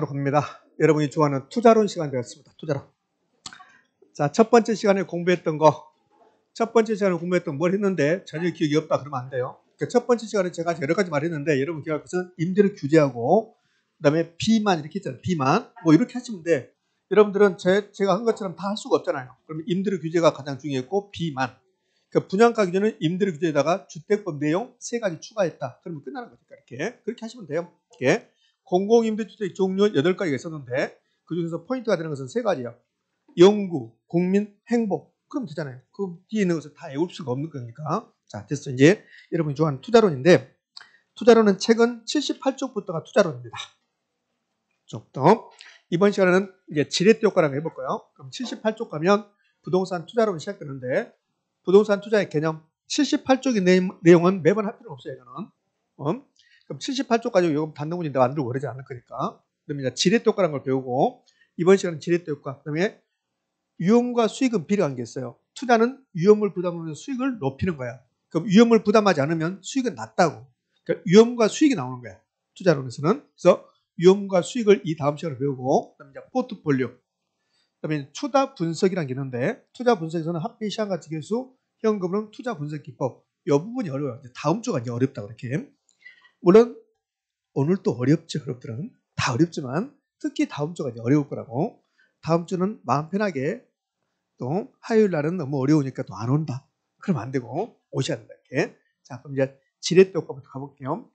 합니다. 여러분이 좋아하는 투자론 시간 되었습니다. 투자론. 자, 첫 번째 시간에 공부했던 뭘 했는데 전혀 기억이 없다 그러면 안 돼요. 첫 번째 시간에 제가 여러 가지 말했는데 여러분 기억할 것은 임대료 규제하고 그다음에 비만 이렇게 했잖아요. 비만 뭐 이렇게 하시면 돼. 여러분들은 제가 한 것처럼 다 할 수가 없잖아요. 그러면 임대료 규제가 가장 중요했고 비만. 그러니까 분양가 기준은 임대료 규제에다가 주택법 내용 3가지 추가했다. 그러면 끝나는 거니까 그렇게 하시면 돼요. 이렇게. 공공임대주택 종류 8가지가 있었는데 그중에서 포인트가 되는 것은 3가지예요. 영구, 국민, 행복. 그럼 되잖아요. 그 뒤에 있는 것을 다 외울 수가 없는 거니까. 자, 됐어. 이제 여러분이 좋아하는 투자론인데 투자론은 책은 78쪽부터가 투자론입니다. 쪽도. 이번 시간에는 이제 지렛대 효과라고 해볼 거예요. 그럼 78쪽 가면 부동산 투자론 시작되는데 부동산 투자의 개념 78쪽의 내용은 매번 할 필요는 없어요. 이거는. 그럼 78쪽 가지고 요금 단독문인데 만들고 그러지 않을 거니까. 그러면 이제 지렛대 효과라는 걸 배우고 이번 시간은 지렛대 효과. 그다음에 위험과 수익은 비례한 게 있어요. 투자는 위험을 부담하면서 수익을 높이는 거야. 그럼 위험을 부담하지 않으면 수익은 낮다고. 그러니까 위험과 수익이 나오는 거야. 투자론에서는. 그래서 위험과 수익을 이 다음 시간에 배우고 그다음에 이제 포트폴리오. 그다음에 투자 분석이라는 게 있는데 투자 분석에서는 합계 시한가치 계수, 현금은 투자 분석 기법. 이 부분이 어려워요. 다음 주가 이제 어렵다 그렇게. 물론 오늘 또 어렵죠. 여러분들은 다 어렵지만 특히 다음 주가 이제 어려울 거라고. 다음 주는 마음 편하게 또 화요일 날은 너무 어려우니까 또 안 온다. 그러면 안 되고 오셔야 된다. 이렇게. 자, 그럼 이제 지렛대 효과부터 가볼게요.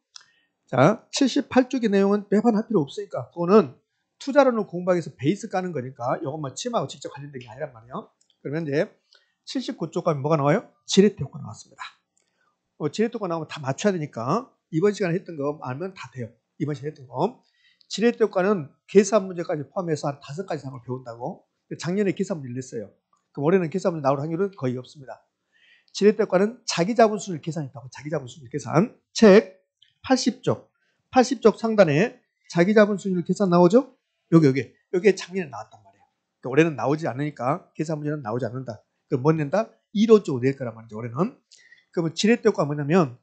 자, 78쪽의 내용은 매번 할 필요 없으니까 그거는 투자론을 공부하기 위해서 베이스 까는 거니까 이것만 침하고 직접 관련된 게 아니란 말이에요. 그러면 이제 79쪽 가면 뭐가 나와요? 지렛대 효과 나왔습니다. 지렛대 효과 나오면 다 맞춰야 되니까 이번 시간에 했던 거 알면 다 돼요. 이번 시간에 했던 거. 지렛대 효과는 계산 문제까지 포함해서 한 5가지 상을 배운다고. 작년에 계산 문제를 냈어요. 그럼 올해는 계산 문제 나올 확률은 거의 없습니다. 지렛대 효과는 자기 자본순위를 계산했다고. 자기 자본순위 계산. 책 80쪽 상단에 자기 자본순위를 계산 나오죠? 여기에 작년에 나왔단 말이에요. 그러니까 올해는 나오지 않으니까 계산 문제는 나오지 않는다. 그럼 뭐 낸다? 1호쪽으로 낼 거란 말이죠. 올해는. 그러면 지렛대 효과가 뭐냐면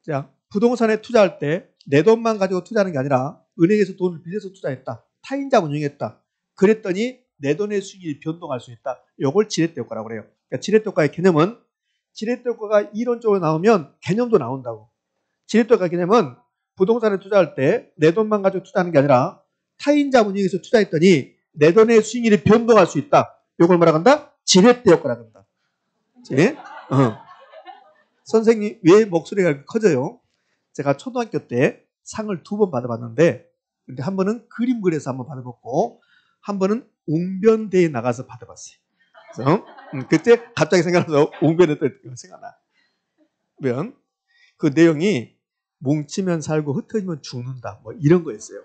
자, 부동산에 투자할 때 내 돈만 가지고 투자하는 게 아니라 은행에서 돈을 빌려서 투자했다. 타인 자본 이용했다. 그랬더니 내 돈의 수익이 변동할 수 있다. 이걸 지렛대 효과라고 그래요. 그러니까 지렛대 효과의 개념은 지렛대 효과가 이론적으로 나오면 개념도 나온다고. 지렛대 효과 개념은 부동산에 투자할 때 내 돈만 가지고 투자하는 게 아니라 타인 자본 이용해서 투자했더니 내 돈의 수익이 변동할 수 있다. 이걸 뭐라고 한다? 지렛대 효과라고 한다. 선생님 왜 목소리가 이렇게 커져요? 제가 초등학교 때 상을 2번 받아봤는데 근데 한 번은 그림 그려서 한번 받아봤고 한 번은 웅변대회에 나가서 받아봤어요. 그래서 그때 갑자기 생각나서 웅변에 또 생각나. 면 그 내용이 뭉치면 살고 흩어지면 죽는다 뭐 이런 거였어요.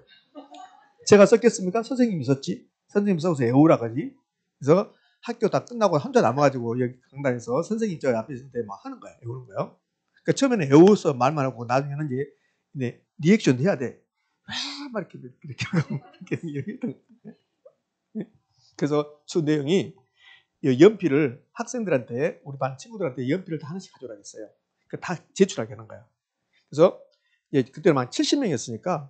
제가 썼겠습니까? 선생님이 썼지. 선생님 써서 애우라 가지. 그래서 학교 다 끝나고 혼자 남아가지고 여기 강단에서 선생님 저 앞에 있을 때 막 하는 거야. 애우는 거예요. 그러니까 처음에는 애워서 말만 하고 나중에는 이제 리액션도 해야 돼. 막 이렇게 하고 이렇게 그래서 그 내용이 연필을 학생들한테 우리 반 친구들한테 연필을 다 하나씩 가져오라고 했어요. 다 제출하게 하는 거야. 그래서 그때는 한 70명이었으니까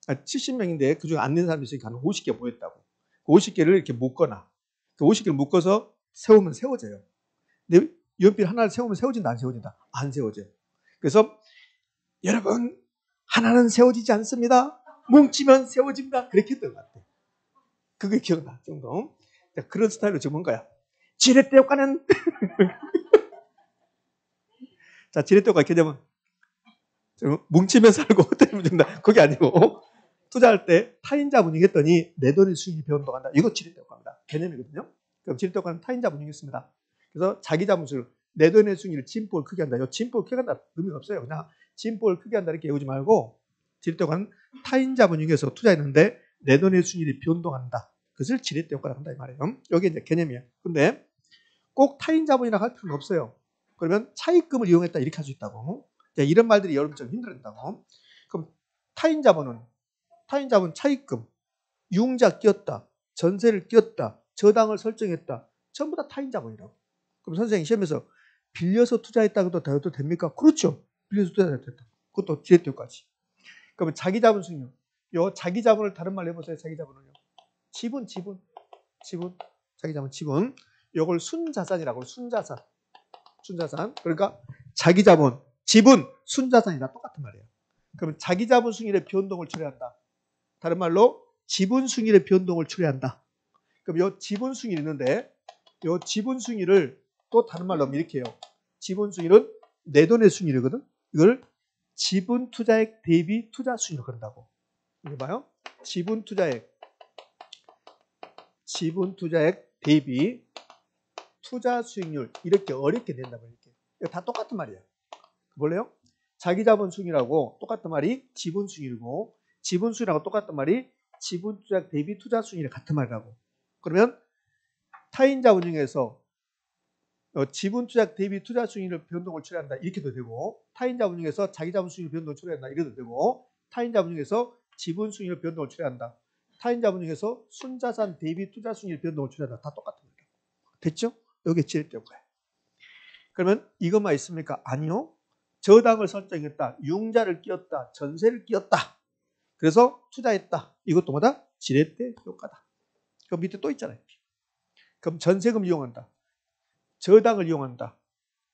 70명인데 그중에 안 낸 사람이 있으니까 한 50개 모였다고. 그 50개를 이렇게 묶거나 그 50개를 묶어서 세우면 세워져요. 근데 연필 하나를 세우면 세워진다 안 세워진다? 안 세워져요. 그래서 여러분 하나는 세워지지 않습니다. 뭉치면 세워집니다. 그렇게 했던 것 같아요. 그게 기억나 정도. 그런 스타일로 지금 한 거야. 지렛대 효과는 자 지렛대 효과 개념은 뭉치면 살고 흩어지면 죽는다. 그게 아니고 투자할 때 타인 자본이익 했더니 내 돈의 수익이 변동한다. 이거 지렛대 효과입니다. 개념이거든요. 그럼 지렛대 효과는 타인 자본이익 했습니다. 그래서 자기 자본수를 내 돈의 수익을 진폭을 크게 한다. 이 진폭을 크게 한다 의미가 없어요. 그냥 진폭을 크게 한다 이렇게 외우지 말고 지렛대 효과는 타인 자본이익에서 투자했는데 내 돈의 수익이 변동한다. 그것을 지렛대 효과라고 한다 이 말이에요. 이게 이제 개념이에요. 근데 꼭 타인 자본이라고 할 필요는 없어요. 그러면 차익금을 이용했다 이렇게 할 수 있다고. 이런 말들이 여러분 좀 힘들어진다고. 그럼 타인 자본 차익금, 융자 끼었다, 전세를 끼었다, 저당을 설정했다. 전부 다 타인 자본이라고. 그럼 선생님 시험에서 빌려서 투자했다고도 되어도 됩니까? 그렇죠. 빌려서 투자했다. 그것도 지렛대 효과지. 그러면 자기 자본 수익률. 요 자기 자본을 다른 말로 해보세요. 자기 자본은요. 지분. 자기 자본 지분. 요걸 순자산이라고 순자산. 그러니까 자기 자본, 지분, 순자산이다 똑같은 말이에요. 그러면 자기 자본 승일의 변동을 초래한다. 다른 말로 지분 승일의 변동을 초래한다. 그럼 요 지분 승일이 있는데 요 지분 승일을 또 다른 말로 하면 이렇게 해요. 지분 승일은 내 돈의 승일이거든. 이걸 지분 투자액 대비 투자 수익을 그런다고. 이거 봐요. 지분 투자액 대비 투자 수익률 이렇게 어렵게 낸다고 이렇게. 이거 다 똑같은 말이에요. 볼래요? 자기 자본 수익이라고 똑같은 말이 지분 수익이고 지분 수익이라고 똑같은 말이 지분 투자 대비 투자 수익이 같은 말이라고. 그러면 타인 자본 중에서 지분 투자 대비 투자 수익률 변동을 초래한다 이렇게도 되고 타인 자본 중에서 자기 자본 수익률 변동을 초래한다 이래도 되고 타인 자본 중에서 지분 수익률 변동을 초래한다. 타인 자본 중에서 순자산 대비 투자 수익률 변동을 초래한다. 다 똑같은 거예요. 됐죠? 여기 지렛대인 거예요. 그러면 이것만 있습니까? 아니요. 저당을 설정했다. 융자를 끼웠다. 전세를 끼웠다. 그래서 투자했다. 이것도 뭐다? 지렛대 효과다. 그 밑에 또 있잖아요. 그럼 전세금 이용한다. 저당을 이용한다.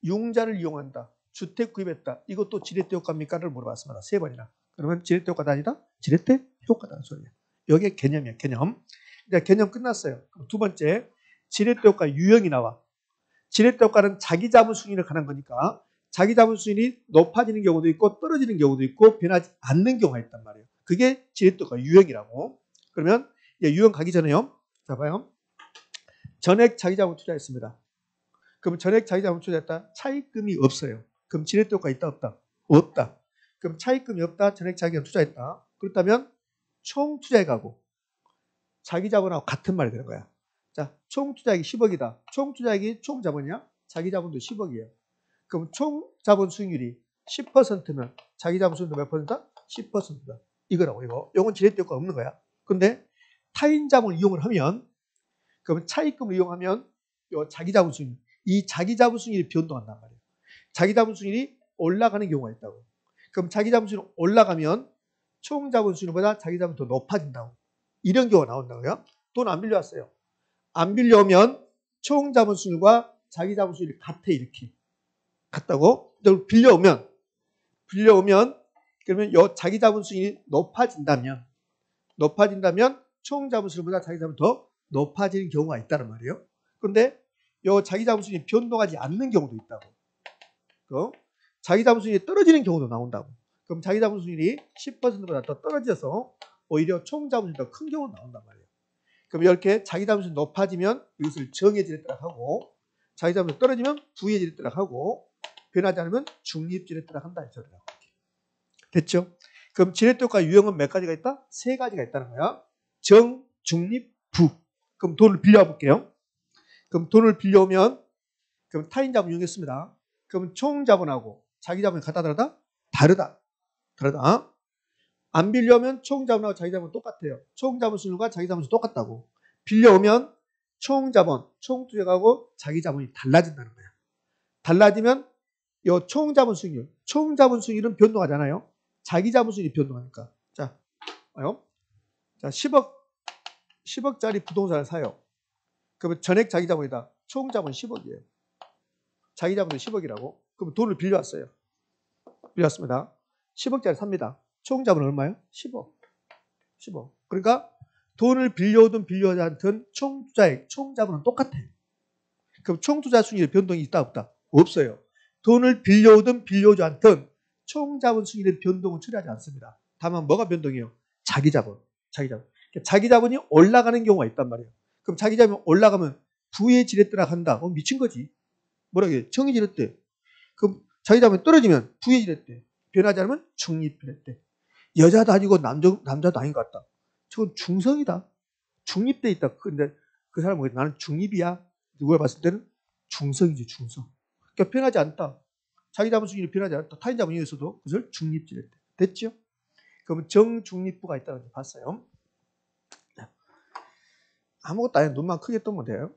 융자를 이용한다. 주택 구입했다. 이것도 지렛대 효과입니까?를 물어봤습니다. 3번이나. 그러면 지렛대 효과다 아니다? 지렛대 효과다는 소리예요. 여기에 개념이에요. 개념. 이제 개념 끝났어요. 그럼 두 번째, 지렛대 효과 유형이 나와. 지렛대 효과는 자기 자본 수익률에 관한 거니까 자기 자본 수익이 높아지는 경우도 있고 떨어지는 경우도 있고 변하지 않는 경우가 있단 말이에요. 그게 지렛대 효과 유형이라고. 그러면 이제 유형 가기 전에요. 자 봐요. 전액 자기 자본 투자했습니다. 그럼 전액 자기 자본 투자했다. 차입금이 없어요. 그럼 지렛대 효과 있다 없다? 없다. 그럼 차입금이 없다. 전액 자기 자본 투자했다. 그렇다면 총 투자액하고 자기 자본하고 같은 말이 되는 거야. 자, 총 투자액이 10억이다. 총 투자액이 총 자본이야? 자기 자본도 10억이에요. 그럼 총 자본 수익률이 10%면 자기 자본 수익률 몇 퍼센트다? 10%다. 이거라고 이거. 이건 지렛대 효과 없는 거야. 근데 타인 자본을 이용을 하면 그러면 차입금을 이용하면 요 자기 자본 수익률 이 자기 자본 수익률이 변동한단 말이에요. 자기 자본 수익률이 올라가는 경우가 있다고. 그럼 자기 자본 수익률이 올라가면 총 자본 수익률보다 자기 자본이 더 높아진다고. 이런 경우가 나온다고요. 돈 안 빌려왔어요. 안 빌려오면 총 자본 수익률과 자기 자본 수익률이 같아 이렇게. 같다고. 빌려오면 그러면 요 자기 자본 수익률이 높아진다면 총 자본 수익률보다 자기 자본이 더 높아지는 경우가 있다는 말이에요. 그런데 요 자기 자본 수익률이 변동하지 않는 경우도 있다고. 자기 자본 수익률이 떨어지는 경우도 나온다고. 그럼 자기 자본 수익률이 10%보다 더 떨어져서 오히려 총 자본이 더 큰 경우가 나온단 말이에요. 그럼 이렇게 자기 자본 수익률이 높아지면 이것을 정해지랬다고 하고 자기 자본이 떨어지면 부해지랬다고 하고 변하지 않으면 중립지렛대라고 한다. 이 소리라고. 됐죠? 그럼 지렛대 효과 유형은 몇 가지가 있다? 3가지가 있다는 거야. 정, 중립, 부. 그럼 돈을 빌려와 볼게요. 그럼 돈을 빌려오면 그럼 타인 자본 이용했습니다. 그럼 총 자본하고 자기 자본이 같다 다르다? 다르다. 안 빌려오면 총 자본하고 자기 자본 똑같아요. 총 자본 수익률과 자기 자본 수익 똑같다고. 빌려오면 총 자본, 총 투자하고 자기 자본이 달라진다는 거야. 달라지면 요 총 자본 수익률은 변동하잖아요. 자기 자본 수익이 변동하니까. 자, 봐요. 자, 10억짜리 부동산을 사요. 그러면 전액 자기 자본이다. 총 자본 10억이에요. 자기 자본도 10억이라고. 그럼 돈을 빌려왔어요. 빌려왔습니다. 10억짜리 삽니다. 총 자본은 얼마예요? 10억. 그러니까 돈을 빌려오든 빌려오지 않든 총 투자액, 총 자본은 똑같아요. 그럼 총 투자 수익률 변동이 있다 없다? 없어요. 돈을 빌려오든 빌려오지 않든 총 자본 수익률의 변동은 초래하지 않습니다. 다만 뭐가 변동이에요? 자기 자본. 자기 자본이 올라가는 경우가 있단 말이에요. 그럼 자기 자본이 올라가면 부의 지렛대라 한다. 미친 거지. 뭐라고 해요? 정의 지렛대. 그럼 자기 자본이 떨어지면 부의 지렛대. 변하지 않으면 중립 지렛대. 여자도 아니고 남자도 아닌 것 같다. 저건 중성이다. 중립돼 있다. 근데 그 사람은 뭐야? 나는 중립이야. 누가 봤을 때는 중성이지, 중성. 그러니까 변하지 않다. 자기 자본 수익률이 변하지 않다. 타인 자본 이용해서도 그것을 중립지렛대. 됐죠? 그러면 정중립부가 있다는 걸 봤어요. 아무것도 아니야. 눈만 크게 뜨면 돼요.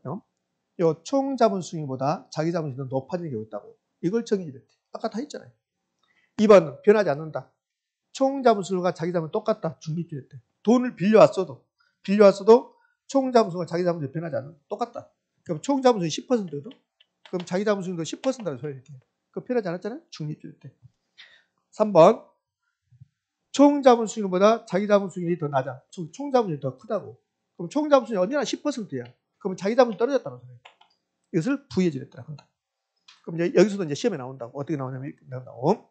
요 총 자본 수익률보다 자기 자본 수익률이 높아지는 경우가 있다고. 이걸 정의지렛대. 아까 다 했잖아요. 2번 변하지 않는다. 총 자본수가 자기 자본 똑같다. 중립주의 때. 돈을 빌려왔어도 총 자본수가 자기 자본수 변하지 않아. 똑같다. 그럼 총 자본수는 10%거든. 그럼 자기 자본수도 10%라는 소리 이렇게. 그 변하지 않았잖아요. 중립주의 때. 3번. 총 자본수익보다 자기 자본수익이 더 낮아. 총 자본수익이 더 크다고. 그럼 총 자본수익이 언제나 10%야. 그럼 자기 자본수익이 떨어졌다는 소리야. 이것을 부의해지랬더라 한다. 그럼 이제 여기서도 이제 시험에 나온다고. 어떻게 나오냐면 이렇게 나온다고.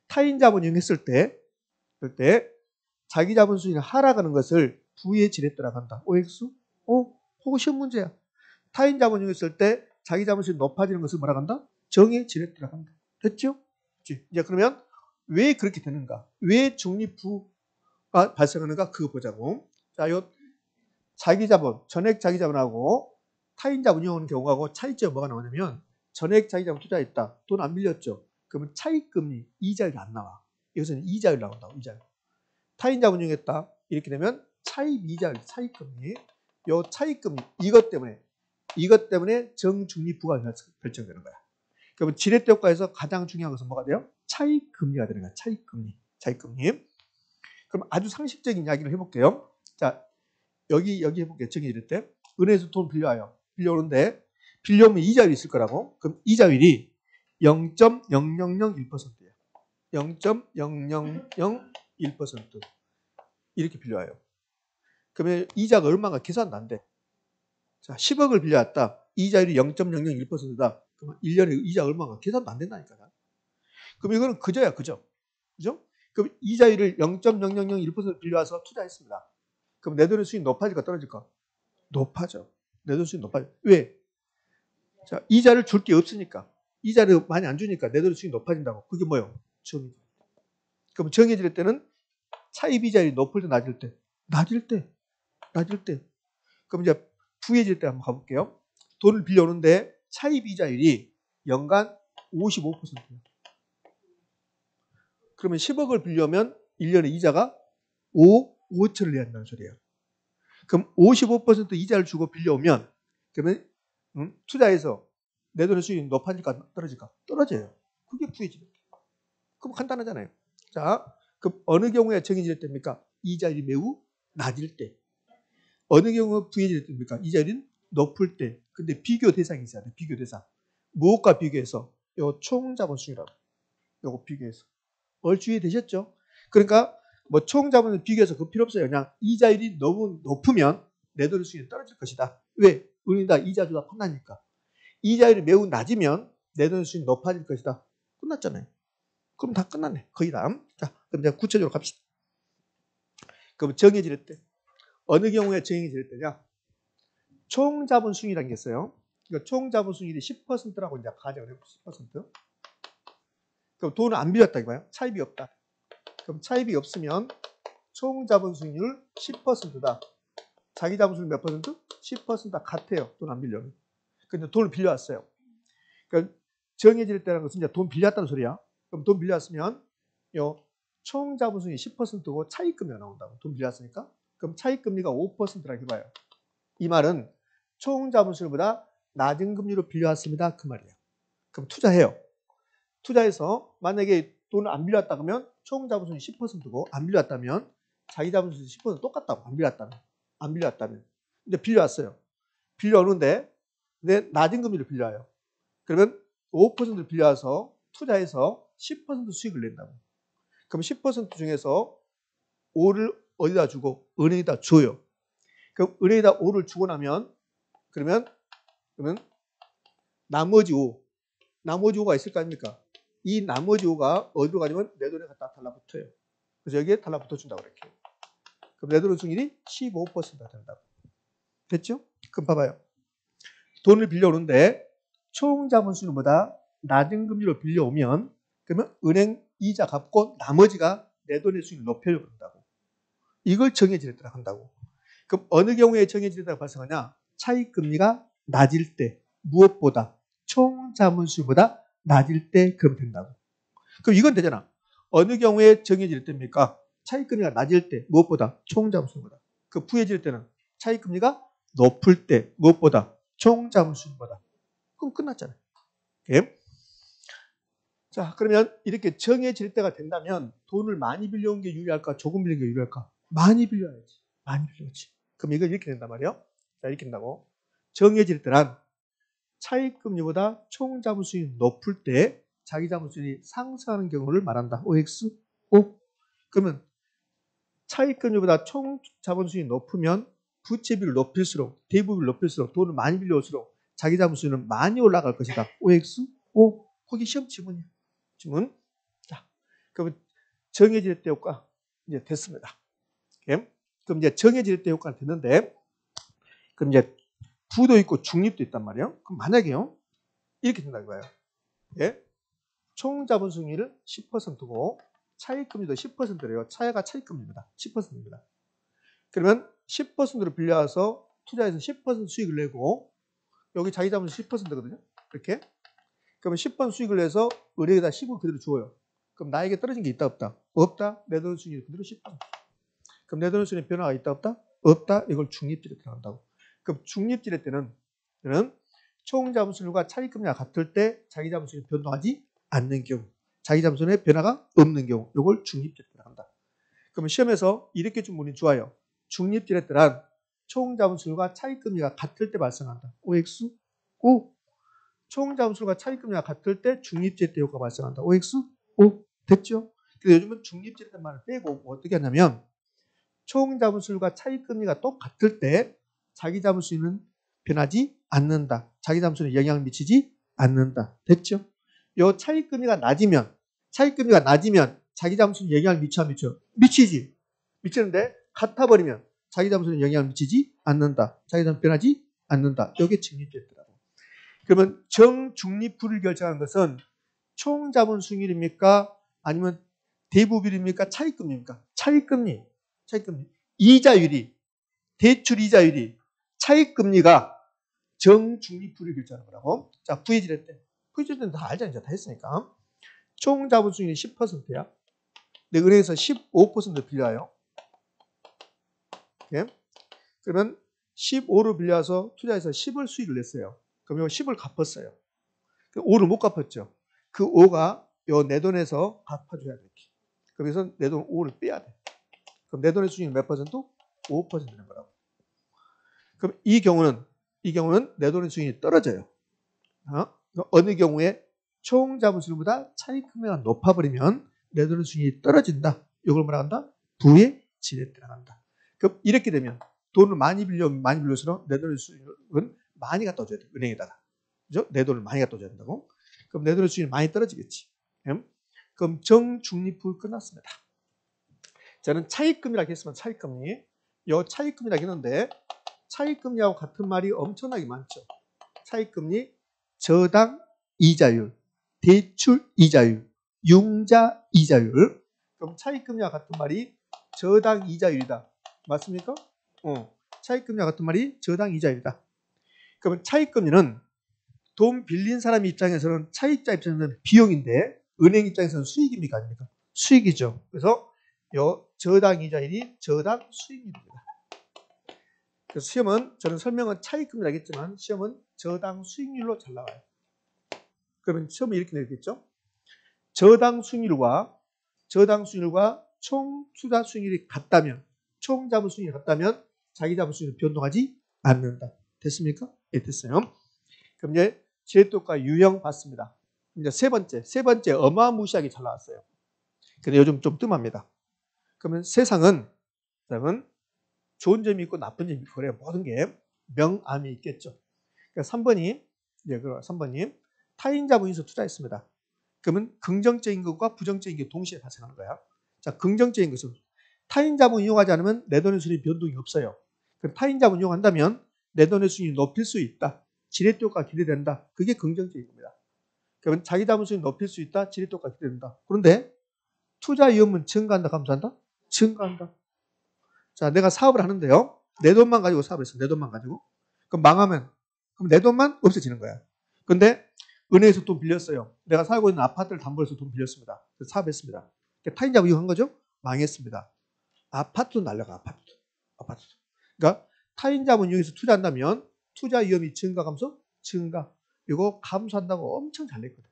타인 자본 이용했을 때, 그럴 때 자기 자본 수익이 하락하는 것을 부의 지렛대라고 한다. OX? 그거 시험 문제야. 타인 자본 이용했을 때 자기 자본 수익이 높아지는 것을 뭐라고 한다? 정의 지렛대라고 한다. 됐죠? 이제 그러면 왜 그렇게 되는가? 왜 중립부가 발생하는가? 그거 보자고. 자, 요 자기 자본, 전액 자기 자본하고 타인 자본 이용하는 경우하고 차이점이 뭐가 나오냐면 전액 자기 자본 투자했다. 돈 안 빌렸죠? 그러면 차익금리, 이자율이 안 나와. 여기서는 이자율 나온다고, 이자율. 타인 자본 이용했다. 이렇게 되면 차익 이자율, 차익금리. 요 차익금리, 이것 때문에 정중립부가 결정되는 거야. 그러면 지렛대 효과에서 가장 중요한 것은 뭐가 돼요? 차익금리가 되는 거야, 차익금리. 그럼 아주 상식적인 이야기를 해볼게요. 자, 여기 해볼게요. 정의일 때. 은행에서 돈 빌려와요. 빌려오는데, 빌려오면 이자율이 있을 거라고. 그럼 이자율이 0.0001%예요. 0.0001% 이렇게 빌려와요. 그러면 이자가 얼마가 계산도 안 돼. 자, 10억을 빌려왔다. 이자율이 0.001%다. 그러면 1년에 이자 얼마가 계산도 안 된다니까. 그럼 이거는 그저야, 그죠? 그럼 이자율을 0.0001% 빌려와서 투자했습니다. 그럼 내 돈의 수익이 높아질까 떨어질까? 높아져. 내 돈 수익이 높아져. 왜? 자, 이자를 줄 게 없으니까. 이자를 많이 안 주니까 내 돈의 수익이 높아진다고. 그게 뭐예요? 정의질. 그럼 정의질 때는 차입 이자율이 높을 때 낮을 때. 그럼 이제 부해질 때 한번 가볼게요. 돈을 빌려오는데 차입 이자율이 연간 55%예요. 그러면 10억을 빌려오면 1년에 이자가 5천을 내야 한다는 소리예요. 그럼 55% 이자를 주고 빌려오면 그러면 투자해서 내 돈의 수익이 높아질까 떨어질까? 떨어져요. 그게 부해질 때. 그럼 간단하잖아요. 자, 그럼 어느 경우에 정의질 때입니까? 이자율이 매우 낮을 때. 어느 경우 부해질 때입니까? 이자율이 높을 때. 근데 비교 대상이 있어야 돼. 비교 대상. 무엇과 비교해서? 요 총자본수익이라고. 요거 비교해서. 얼추 이해되셨죠? 그러니까 뭐 총자본을 비교해서 그 필요 없어요. 그냥 이자율이 너무 높으면 내 돈의 수익이 떨어질 것이다. 왜? 은행이 다 이자 주다 판다니까. 이자율이 매우 낮으면 내 돈의 수익이 높아질 것이다. 끝났잖아요. 그럼 다 끝났네. 거의 다. 자, 그럼 이제 구체적으로 갑시다. 그럼 정해질 때. 어느 경우에 정해질 때냐? 총자본수익이라는 게 있어요. 그러니까 총자본수익이 10%라고 이제 가정을 해보세요. 10%. 그럼 돈을 안 빌렸다 이거예요. 차입이 없다. 그럼 차입이 없으면 총자본수익률 10%다. 자기 자본수익 몇 퍼센트? 10%다 같아요. 돈 안 빌려면. 근데 돈을 빌려왔어요. 그러니까 정해질 때라는 것은 이제 돈 빌렸다는 소리야. 그럼 돈 빌려왔으면 요 총자본수익이 10%고 차익금리가 나온다고. 돈 빌렸으니까. 그럼 차익금리가 5%라고 해봐요. 이 말은 총자본수익보다 낮은 금리로 빌려왔습니다. 그 말이에요. 그럼 투자해요. 투자해서 만약에 돈을 안 빌렸다 그러면 총자본수익이 10%고 안 빌렸다면 자기 자본수익이 10% 똑같다고. 안 빌렸다면. 근데 빌려왔어요. 빌려오는데 근데 낮은 금리로 빌려와요. 그러면 5%를 빌려와서 투자해서 10% 수익을 낸다고. 그럼 10% 중에서 5를 어디다 주고? 은행에다 줘요. 그럼 은행에다 5를 주고 나면 그러면 나머지 5가 있을 거 아닙니까? 이 나머지 5가 어디로 가냐면 내 돈에 갖다 달라붙어요. 그래서 여기에 달라붙어준다고 그렇게. 그럼 내 돈의 수익률이 15%가 된다고. 됐죠? 그럼 봐봐요. 돈을 빌려오는데 총 자본수익보다 낮은 금리로 빌려오면 그러면 은행 이자 갚고 나머지가 내 돈의 수익을 높여주려고 한다고. 이걸 정해지랬다고 한다고. 그럼 어느 경우에 정해지랬다고 발생하냐? 차익금리가 낮을 때 무엇보다 총 자본수익보다 낮을 때 그럼 된다고. 그럼 이건 되잖아. 어느 경우에 정해질 때입니까? 차익금리가 낮을 때 무엇보다 총 자본수익보다. 그 부해질 때는 차익금리가 높을 때 무엇보다 총 자본수익보다. 그럼 끝났잖아요. 오케이? 자, 그러면 이렇게 정해질 때가 된다면 돈을 많이 빌려온 게 유리할까? 조금 빌린 게 유리할까? 많이 빌려야지. 많이 빌려야지. 그럼 이걸 이렇게 된단 말이에요. 자, 이렇게 된다고. 정해질 때란 차익금리보다 총자본수익이 높을 때 자기자본수익이 상승하는 경우를 말한다. OX? O? 그러면 차익금리보다 총자본수익이 높으면 부채비를 높일수록, 대부비를 높일수록, 돈을 많이 빌려올수록 자기자본수익은 많이 올라갈 것이다. OX? O? 거기 시험 지문이야. 지문. 자, 그럼 정해질 때 효과 이제 됐습니다. 오케이? 그럼 이제 정해질 때 효과는 됐는데, 그럼 이제 부도 있고 중립도 있단 말이에요. 그럼 만약에요, 이렇게 된다 이거예요. 예? 총 자본수익률을 10%고 차익금리도 10%래요. 차이가 차익금리입니다. 10%입니다. 그러면 10%로 빌려와서 투자해서 10% 수익을 내고 여기 자기 자본수익 10%거든요. 이렇게. 그러면 10% 수익을 내서 은행에다 10을 그대로 줘요. 그럼 나에게 떨어진 게 있다 없다? 없다. 내 돈 수익률 그대로 10%. 그럼 내 돈 수익률 변화가 있다 없다? 없다. 이걸 중립질에 들어간다고. 그럼 중립질의 때는 총 자본수익률과 차익금리가 같을 때 자기 자본수익이 변동하지 않는 경우, 자기 자본수익의 변화가 없는 경우, 이걸 중립질에 들어간다. 그러면 시험에서 이렇게 준 문이 좋아요. 중립질의 때란 총 자본수익률과 차익금리가 같을 때 발생한다. OX? O. 총 자본수익률과 차익금리가 같을 때 중립질의 때 효과가 발생한다. OX? O. 됐죠? 근데 요즘은 중립질의 때 말을 빼고 어떻게 하냐면 총 자본수익률과 차익금리가 똑같을 때 자기 자본수익은 변하지 않는다. 자기 자본수익에 영향을 미치지 않는다. 됐죠? 요 차익금리가 낮으면 자기 자본수익에 영향을 미쳐 안 미쳐? 미치지. 미치는데 같아버리면 자기 자본수익에 영향을 미치지 않는다. 자기 자본 변하지 않는다. 이게 중립됐더라고. 그러면 정중립부를 결정하는 것은 총 자본수익률입니까? 아니면 대부비율입니까? 차익금리입니까? 차익금리. 이자율이, 대출 이자율이, 차익금리가 정중립부를 결정하는 거라고. 자, 부의질의 때. 부의질의 때는 다 알잖아요. 다 했으니까. 총 자본수익률이 10%야. 근데 은행에서 15% 빌려와요. 오케이? 그러면 15를 빌려와서 투자해서 10을 수익을 냈어요. 그럼 이 10을 갚았어요. 5를 못 갚았죠. 그 5가 요 내 돈에서 갚아줘야 돼. 그래서 내 돈 5를 빼야 돼. 그럼 내 돈의 수익률 몇 퍼센트? 5% 되는 거라고. 그럼 이 경우는 내 돈의 수익률이 떨어져요. 어느 경우에 총 자본수익률보다 차익금리가 높아버리면 내 돈의 수익률이 떨어진다. 이걸 뭐라 한다? 부의 질에 들어간다. 그럼 이렇게 되면 돈을 많이 빌려서 내 돈의 수익률은 많이 갖다 줘야 돼. 은행에다가. 그죠? 내 돈을 많이 갖다 줘야 된다고. 그럼 내 돈의 수익률이 많이 떨어지겠지. 그럼 정중립부 끝났습니다. 저는 차익금리라고 했으면 차익금리. 이 차익금리라고 했는데 차익금리하고 같은 말이 엄청나게 많죠. 차익금리, 저당 이자율, 대출 이자율, 융자 이자율. 그럼 차익금리와 같은 말이 저당 이자율이다. 맞습니까? 차익금리와 같은 말이 저당 이자율이다. 그러면 차익금리는 돈 빌린 사람 입장에서는 차익자 입장에서는 비용인데 은행 입장에서는 수익입니까? 아닙니까? 수익이죠. 그래서 요 저당 이자율이 저당 수익률입니다. 그래서 시험은 저는 설명은 차익금리라고 했지만 시험은 저당 수익률로 잘 나와요. 그러면 시험이 이렇게 내겠죠. 저당 수익률과 총 투자 수익률이 같다면 총 자본 수익률이 같다면 자기 자본 수익률은 변동하지 않는다. 됐습니까? 예, 됐어요. 그럼 이제 제도과 유형 봤습니다. 이제 세 번째 어마무시하게 잘 나왔어요. 근데 요즘 좀 뜸합니다. 그러면 세상은 좋은 점이 있고 나쁜 점이 있고 그래요. 모든 게 명암이 있겠죠. 그러니까 3번이 타인 자본에서 투자했습니다. 그러면 긍정적인 것과 부정적인 게 동시에 발생하는 거야. 자, 긍정적인 것은 타인 자본 이용하지 않으면 내 돈의 수익 변동이 없어요. 그럼 타인 자본 이용한다면 내 돈의 수익이 높일 수 있다. 지렛대 효과가 기대된다. 그게 긍정적인 겁니다. 그러면 자기 자본 수익 높일 수 있다. 지렛대 효과가 기대된다. 그런데 투자 위험은 증가한다. 감소한다? 증가한다. 자, 내가 사업을 하는데요. 내 돈만 가지고 사업을 했어. 내 돈만 가지고. 그럼 망하면 그럼 내 돈만 없어지는 거야. 근데 은행에서 돈 빌렸어요. 내가 살고 있는 아파트를 담보로 해서 돈 빌렸습니다. 그래서 사업했습니다. 타인 자본 이용한 거죠? 망했습니다. 아파트도 날려가. 아파트도. 그러니까 타인 자본 이용해서 투자한다면 투자 위험이 증가 감소? 증가. 이거 감소한다고 엄청 잘 냈거든.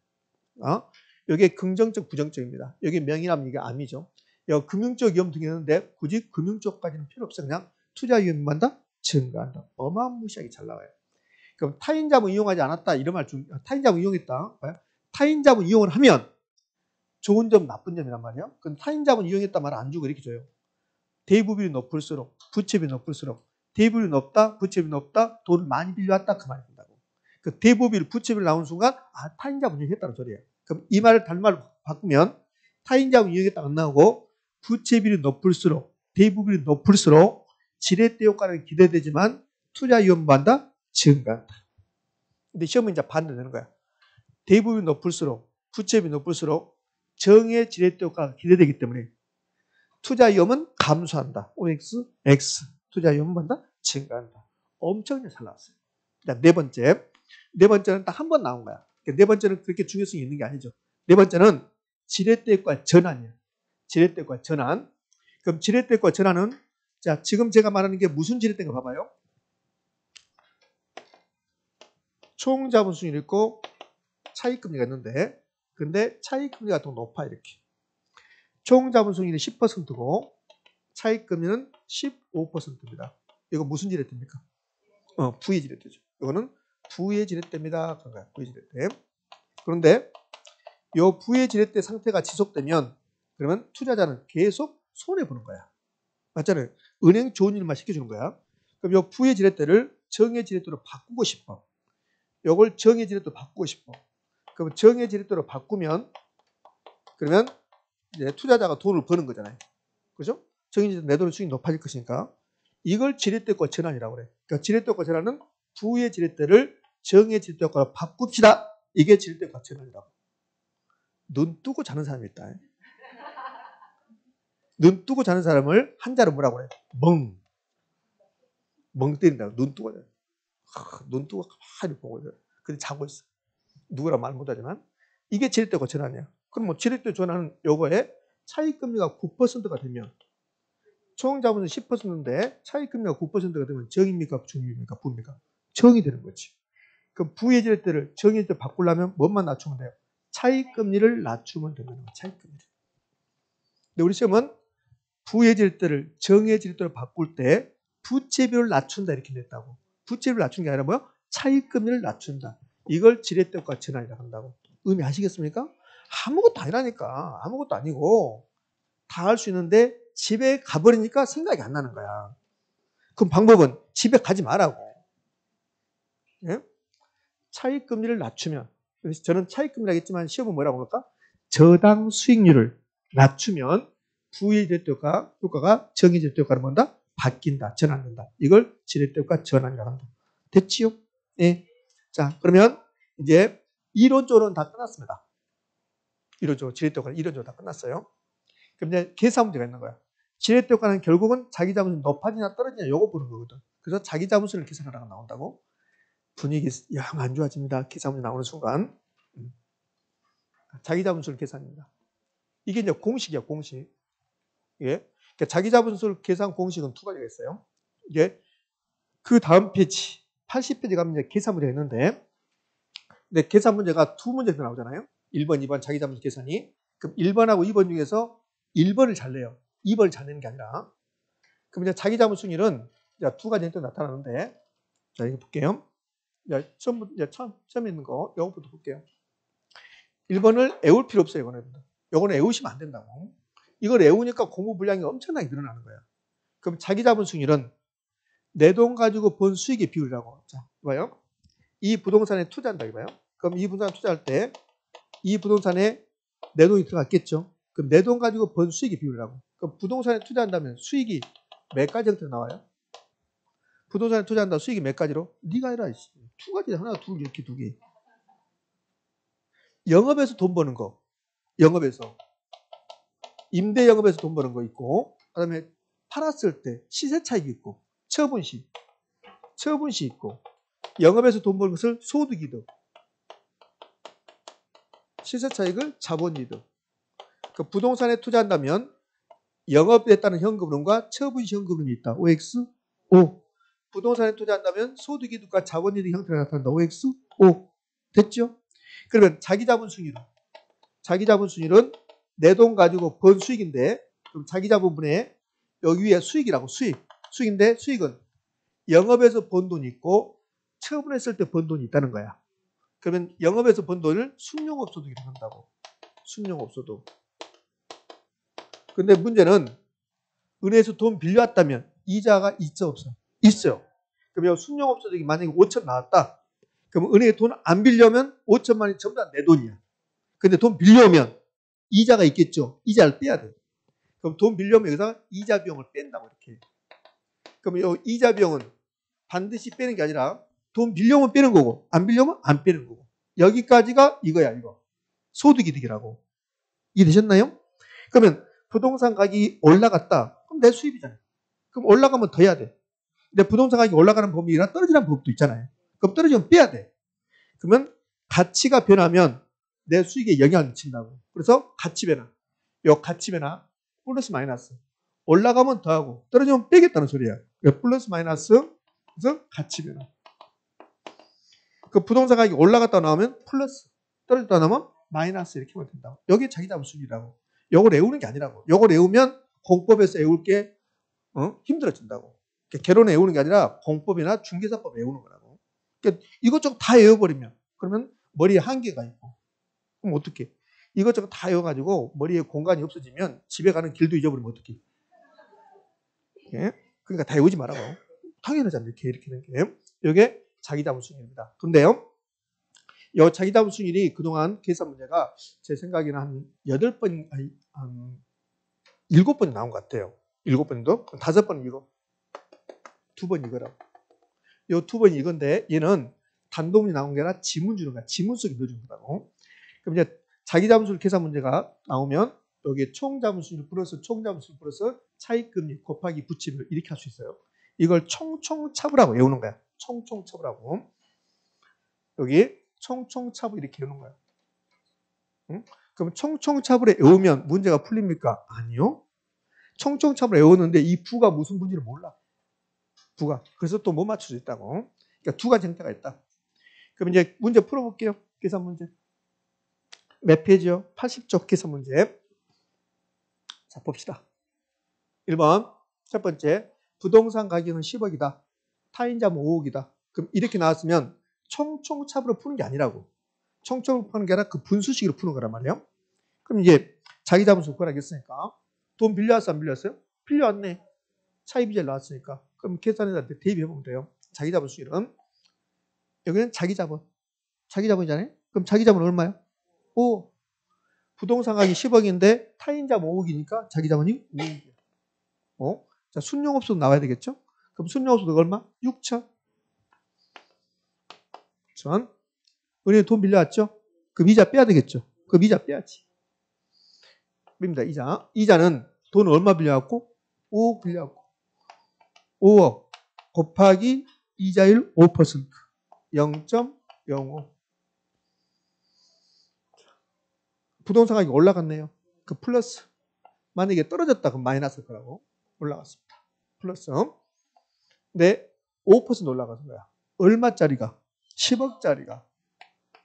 이게 긍정적, 부정적입니다. 여기 명의라면 이게 암이죠. 여기 금융적 위험 등이 있는데 굳이 금융적까지는 필요 없어. 그냥 투자 위험만 다 증가한다. 어마무시하게 잘 나와요. 그럼 타인 자본 이용하지 않았다 이런 말 중, 타인 자본 이용했다. 타인 자본 이용을 하면 좋은 점, 나쁜 점이란 말이에요. 그럼 타인 자본 이용했다 말 안 주고 이렇게 줘요. 대부분이 높을수록, 부채비 높을수록, 대부분이 높다, 부채비 높다, 돈을 많이 빌려왔다 그 말이 된다고. 그 대부분 부채비를 나오는 순간 타인 자본 이용했다는 소리예요. 그럼 이 말을 다른 말로 바꾸면 타인 자본 이용했다 안 나오고 부채비율이 높을수록, 대부분이 높을수록 지렛대 효과는 기대되지만 투자 위험반다 증가한다. 근데 시험은 이제 반대되는 거야. 대부분이 높을수록, 부채비 높을수록 정의 지렛대 효과가 기대되기 때문에 투자 위험은 감소한다. OX, X. 투자 위험은 반다 증가한다. 엄청 잘 나왔어요. 네 번째는 딱 한 번 나온 거야. 네 번째는 그렇게 중요성이 있는 게 아니죠. 네 번째는 지렛대과 전환이에요. 지렛대과 전환. 그럼 지렛대과 전환은 자 지금 제가 말하는 게 무슨 지렛대인가 봐봐요. 총 자본수익이 있고 차익금리가 있는데 근데 차익금리가 더 높아 이렇게. 총 자본수익이 10%고 차익금리는 15%입니다. 이거 무슨 지렛대입니까? 부의 지렛대죠. 이거는 부의 지렛대입니다. 부의 지렛대. 그런데 이 부의 지렛대 상태가 지속되면 그러면 투자자는 계속 손해보는 거야. 맞잖아요. 은행 좋은 일만 시켜주는 거야. 그럼 이 부의 지렛대를 정의 지렛대로 바꾸고 싶어. 이걸 정의 지렛대로 바꾸고 싶어. 그럼 정의 지렛대로 바꾸면 그러면 이제 투자자가 돈을 버는 거잖아요. 그죠? 정의 지렛대 내 돈의 수익이 높아질 것이니까 이걸 지렛대과 전환이라고 그래. 그러니까 지렛대과 전환은 부의 지렛대를 정의 지렛대과로 바꿉시다. 이게 지렛대과 전환이라고. 눈 뜨고 자는 사람이 있다. 눈 뜨고 자는 사람을 한자로 뭐라고 그래? 멍 때린다고. 눈 뜨고 눈 뜨고 가만히 보고 있어요. 근데 자고 있어. 누구라 말 못하지만 이게 지렛대과 전환이야. 그럼 뭐 지렛대 전환은 요거에 차익금리가 9%가 되면 총 자본은 10%인데 차익금리가 9%가 되면 정입니까? 중입니까? 부입니까? 정이 되는 거지. 그럼 부의 지렛대를 정의 지렛대 바꾸려면 뭐만 낮추면 돼요? 차익금리를 낮추면 된다는 거야. 차익금리를. 근데 우리 시험은 부의 지렛대를 정의 지렛대로 바꿀 때 부채비율을 낮춘다 이렇게 냈다고. 부채비율을 낮춘 게 아니라 뭐야? 차익금리를 낮춘다. 이걸 지렛대과 전환이라고 한다고. 의미 아시겠습니까? 아무것도 아니라니까. 아무것도 아니고 다 할 수 있는데 집에 가버리니까 생각이 안 나는 거야. 그럼 방법은 집에 가지 말라고. 예? 차익금리를 낮추면 그래서 저는 차익금리라고 했지만 시험은 뭐라고 할까? 저당 수익률을 낮추면 부의 지렛대 효과가 정의 지렛대 효과로 뭔다? 바뀐다. 전환된다. 이걸 지렛대 효과 전환이라고 한다. 됐지요? 예. 자, 그러면 이제 이론적으로는 다 끝났습니다. 이론적으로 지렛대 효과는 이론적으로 다 끝났어요. 그럼 이제 계산 문제가 있는 거야. 지렛대 효과는 결국은 자기 자본이 높아지냐 떨어지냐 요거 보는 거거든. 그래서 자기 자본수를 계산하라고 나온다고. 분위기 영 안 좋아집니다. 계산 문제 나오는 순간. 자기 자본수를 계산입니다. 이게 이제 공식이야, 공식. 예. 그러니까 자기 자본수 계산 공식은 두 가지가 있어요. 이게 그 다음 페이지, 80페이지 가면 이제 계산 문제가 있는데, 근데 계산 문제가 두 문제가 나오잖아요. 1번, 2번 자기 자본수 계산이. 그럼 1번하고 2번 중에서 1번을 잘 내요. 2번을 잘 내는 게 아니라. 그럼 이제 자기 자본수율은 두 가지 또 나타나는데, 자, 이거 볼게요. 처음에 있는 거, 이거부터 볼게요. 1번을 애울 필요 없어요, 이거는. 이거는 애우시면 안 된다고. 이걸 애우니까 공부 분량이 엄청나게 늘어나는 거야. 그럼 자기 자본 수익률은 내 돈 가지고 번 수익의 비율이라고. 자, 봐요. 이 부동산에 투자한다, 이봐요. 그럼 이 부동산 투자할 때 이 부동산에 내 돈이 들어갔겠죠. 그럼 내 돈 가지고 번 수익의 비율이라고. 그럼 부동산에 투자한다면 수익이 몇 가지 형태로 나와요? 부동산에 투자한다 수익이 몇 가지로? 네가 아니라 두 가지, 하나, 둘, 이렇게 두 개. 영업에서 돈 버는 거. 영업에서. 임대 영업에서 돈 버는 거 있고, 그 다음에 팔았을 때 시세 차익이 있고, 처분시 있고, 영업에서 돈 버는 것을 소득이득, 시세 차익을 자본이득. 그 부동산에 투자한다면 영업에 따른 현금흐름과 처분시 현금흐름이 있다. OX, O. 부동산에 투자한다면 소득이득과 자본이득 형태가 나타난다. OX, O. 됐죠? 그러면 자기 자본 수익률. 자기 자본 수익률은 내 돈 가지고 번 수익인데 그럼 자기 자본분에 여기 위에 수익이라고 수익인데 수익은 영업에서 번 돈이 있고 처분했을 때 번 돈이 있다는 거야. 그러면 영업에서 번 돈을 순용업소득이라고 한다고. 순용업소득. 근데 문제는 은행에서 돈 빌려왔다면 이자가 있어 없어? 있어요. 그러면 순용업소득이 만약에 5천 나왔다. 그럼 은행에 돈 안 빌려면 5천만 원이 전부 다 내 돈이야. 근데 돈 빌려오면 이자가 있겠죠. 이자를 빼야 돼. 그럼 돈 빌려오면 여기서 이자 비용을 뺀다고 이렇게. 그럼 이 이자 비용은 반드시 빼는 게 아니라 돈 빌려오면 빼는 거고 안 빌려오면 안 빼는 거고. 여기까지가 이거야 이거. 소득이득이라고. 이해되셨나요? 그러면 부동산 가격이 올라갔다. 그럼 내 수입이잖아요. 그럼 올라가면 더 해야 돼. 근데 부동산 가격이 올라가는 법이나 떨어지는 법도 있잖아요. 그럼 떨어지면 빼야 돼. 그러면 가치가 변하면 내 수익에 영향을 미친다고. 그래서 가치 변화. 요 가치 변화 플러스 마이너스. 올라가면 더하고 떨어지면 빼겠다는 소리야. 플러스 마이너스 그래서 가치 변화. 그 부동산 가격이 올라갔다 나오면 플러스, 떨어졌다 나오면 마이너스 이렇게 하면 된다고. 여기 자기 자본 수익이라고. 요걸 외우는 게 아니라고. 요걸 외우면 공법에서 외울 게 힘들어진다고. 개론에 외우는 게 아니라 공법이나 중개사법 외우는 거라고. 그러니까 이것저것 다 외워버리면 그러면 머리에 한계가 있고 그럼 어떡해? 이것저것 다 외워가지고 머리에 공간이 없어지면 집에 가는 길도 잊어버리면 어떡해? 예? 그러니까 다 외우지 말라고. 당연하잖아요. 이렇게 되는 게. 이게 자기 자본 수익률입니다. 근데요. 이 자기 자본 수익률이 그동안 계산 문제가 제 생각에는 한 8번, 아니, 한 7번 나온 것 같아요. 7번도? 5번 이거. 2번 이거라고. 이 2번 이건데 얘는 단도문이 나온 게 아니라 지문 주는 거야. 지문 속에 넣어주는 거라고. 그럼 이제 자기 자본 수익률 계산 문제가 나오면 여기에 총 자본 수익률 플러스 총 자본 수익률 플러스 차익금리 곱하기 부채비율 이렇게 할 수 있어요. 이걸 총총차부라고 외우는 거야. 총총차부라고. 여기 총총차부 이렇게 외우는 거야. 응? 그럼 총총차부를 외우면 문제가 풀립니까? 아니요. 총총차부를 외우는데 이 부가 무슨 부인지를 몰라. 부가. 그래서 또 못 맞출 수 있다고. 그러니까 두 가지 형태가 있다. 그럼 이제 문제 풀어볼게요. 계산 문제. 몇 페이지요? 80쪽 계산 문제. 자, 봅시다. 1번. 첫 번째. 부동산 가격은 10억이다. 타인자본 5억이다. 그럼 이렇게 나왔으면 총총차부로 푸는 게 아니라고. 총총으로 푸는 게 아니라 그 분수식으로 푸는 거란 말이에요. 그럼 이제 자기 자본수 구하라겠으니까 돈 빌려왔어 안 빌려왔어요? 빌려왔네. 차입이자 나왔으니까. 그럼 계산에다 대입해보면 돼요. 자기 자본수익은 여기는 자기 자본. 자기 자본이잖아요. 그럼 자기 자본 얼마요? 5. 부동산 가격이 10억인데 타인 자본 5억이니까 자기 자본이 5억이에요. 자, 순용업소도 나와야 되겠죠? 그럼 순용업소도 얼마? 6천. 전 은행에 돈 빌려왔죠? 그럼 이자 빼야 되겠죠? 그럼 이자 빼야지. 입니다. 이자. 이자는 돈을 얼마 빌려왔고? 5억 빌려왔고. 5억 곱하기 이자율 5%. 0.05. 부동산 가격이 올라갔네요. 그 플러스. 만약에 떨어졌다 그럼 마이너스일 거라고. 올라갔습니다. 플러스. 근데 5% 올라가는 거야. 얼마짜리가? 10억짜리가.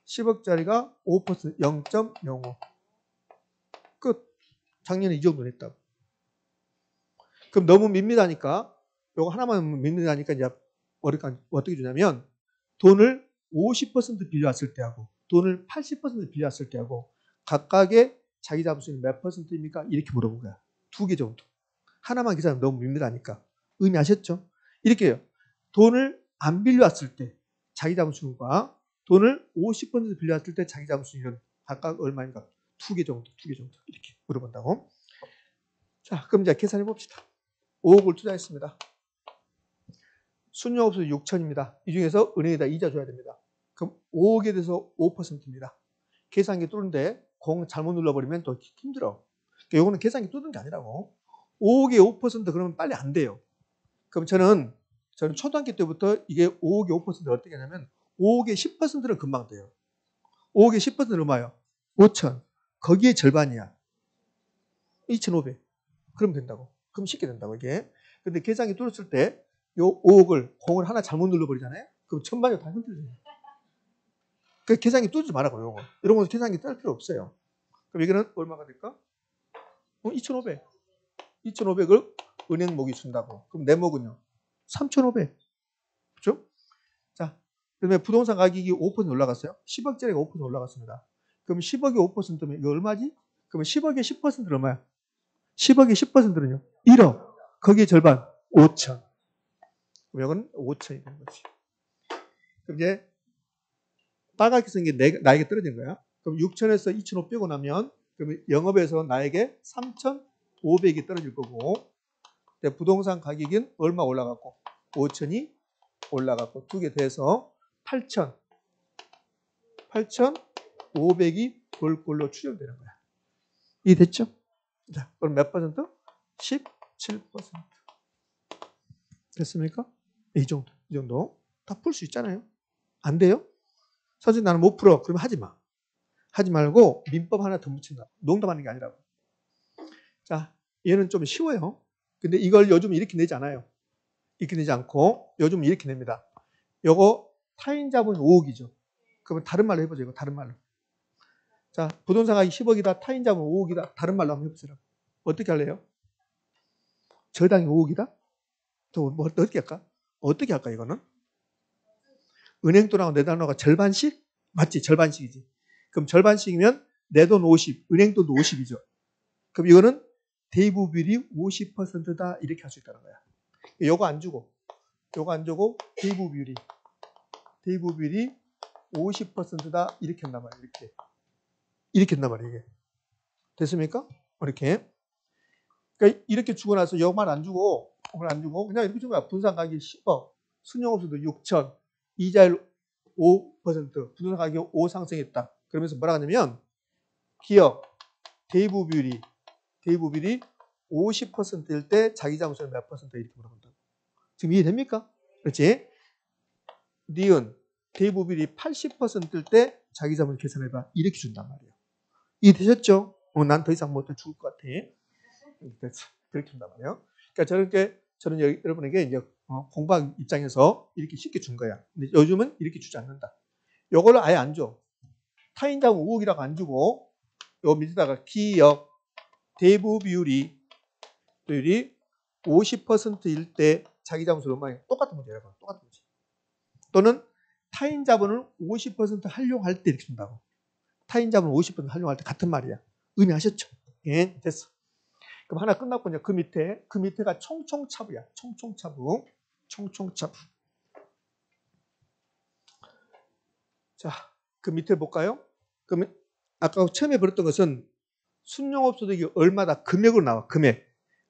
10억짜리가 5% 0.05. 끝. 작년에 이 정도 냈다고. 그럼 너무 밋밋하니까 요거 하나만 밋밋하니까 이제 어떻게 주냐면 돈을 50% 빌려왔을 때하고 돈을 80% 빌려왔을 때하고 각각의 자기 자본수익 몇 %입니까? 이렇게 물어본 거야. 2개 정도. 하나만 계산하면 너무 밋밋하니까. 의미 아셨죠? 이렇게 해요. 돈을 안 빌려왔을 때 자기 자본수익과 돈을 50% 빌려왔을 때 자기 자본수익은 각각 얼마인가? 2개 정도 이렇게 물어본다고. 자, 그럼 이제 계산해 봅시다. 5억을 투자했습니다. 순용업소 6천입니다. 이 중에서 은행에다 이자 줘야 됩니다. 그럼 5억에 대해서 5%입니다. 계산기 뚫는데 공 잘못 눌러버리면 더 힘들어. 그러니까 이거는 계산기 뚫는 게 아니라고. 5억에 5% 그러면 빨리 안 돼요. 그럼 저는 초등학교 때부터 이게 5억에 5%를 어떻게 하냐면 5억에 10%는 금방 돼요. 5억에 10%는 얼마예요? 5천. 거기에 절반이야. 2,500. 그럼 된다고. 그럼 쉽게 된다고 이게. 근데 계산기 뚫었을 때 요 5억을 공을 하나 잘못 눌러버리잖아요. 그럼 천만이 다 흔들려요. 그 계산기 뚫지 말라고 요거. 이런 거 계산기 뗄 필요 없어요. 그럼 이거는 얼마가 될까? 2,500. 2,500을 은행목이 준다고. 그럼 내목은요? 3,500. 그렇죠? 자, 그다음에 부동산 가격이 5% 올라갔어요. 10억짜리가 5% 올라갔습니다. 그럼 10억에 5%면 이거 얼마지? 그러면 10억에 10%는 얼마야? 10억에 10%는요? 1억. 거기에 절반 5천. 그럼 이건 5천이 되는 거지. 그럼 이제 빨갛게 생긴 게 나에게 떨어진 거야. 그럼 6천에서 2,500원 하면 그러면 영업에서 나에게 3,500이 떨어질 거고 부동산 가격은 얼마 올라갔고 5천이 올라갔고 두 개 돼서 8,500이 볼꼴로 추정되는 거야. 이해됐죠? 자, 그럼 몇 퍼센트? 17%. 됐습니까? 이 정도. 다 풀 수 있잖아요. 안 돼요? 선생님 나는 못 풀어. 그러면 하지 마. 하지 말고 민법 하나 더 붙인다. 농담하는 게 아니라고. 자, 얘는 좀 쉬워요. 근데 이걸 요즘 이렇게 내지 않아요. 이렇게 내지 않고 요즘 이렇게 냅니다. 요거 타인 자본 5억이죠. 그러면 다른 말로 해보죠. 이거 다른 말로. 자, 부동산 가격이 10억이다. 타인 자본 5억이다. 다른 말로 한번 해보세요. 어떻게 할래요? 저당이 5억이다? 또 뭐 어떻게 할까? 어떻게 할까 이거는? 은행 돈하고 내 돈하고 절반씩? 맞지? 절반씩이지. 그럼 절반씩이면 내 돈 50, 은행 돈도 50이죠. 그럼 이거는 대부 비율이 50%다 이렇게 할 수 있다는 거야. 요거 안 주고 대부 비율이 50%다 이렇게 한단 말이야. 이렇게 한단 말이야. 이게 됐습니까? 이렇게. 그러니까 이렇게 주고 나서 요만 안 주고 그냥 이렇게 준 거야. 분산 가격이 10억, 순영업소도 6천, 이자율 5%, 부동산 가격이 5 상승했다. 그러면서 뭐라 하냐면 기업 대부 비율이 50%일 때 자기 자본수는 몇 퍼센트 이렇게 물어본다. 지금 이해됩니까? 그렇지? 니은 대부 비율이 80%일 때 자기 자본 계산해봐. 이렇게 준단 말이에요. 이해되셨죠? 난 더 이상 못 죽을 것 같아. 그렇게 준단 말이에요. 그러니까 저는 여러분에게 이제 공부학 입장에서 이렇게 쉽게 준 거야. 근데 요즘은 이렇게 주지 않는다. 요걸로 아예 안 줘. 타인 자본 5억이라고 안 주고 요 밑에다가 기업 대부 비율이 50%일 때 자기 자본수 얼마예요? 똑같은 문제 여러분. 똑같은 문제. 또는 타인 자본을 50% 활용할 때 이렇게 준다고. 타인 자본을 50% 활용할 때 같은 말이야. 의미하셨죠? 예, 됐어. 그럼 하나 끝났고 이제 그 밑에가 총총차부야. 총총차부. 자, 그 밑에 볼까요? 그러면 아까 처음에 버렸던 것은 순용업소득이 얼마다 금액으로 나와.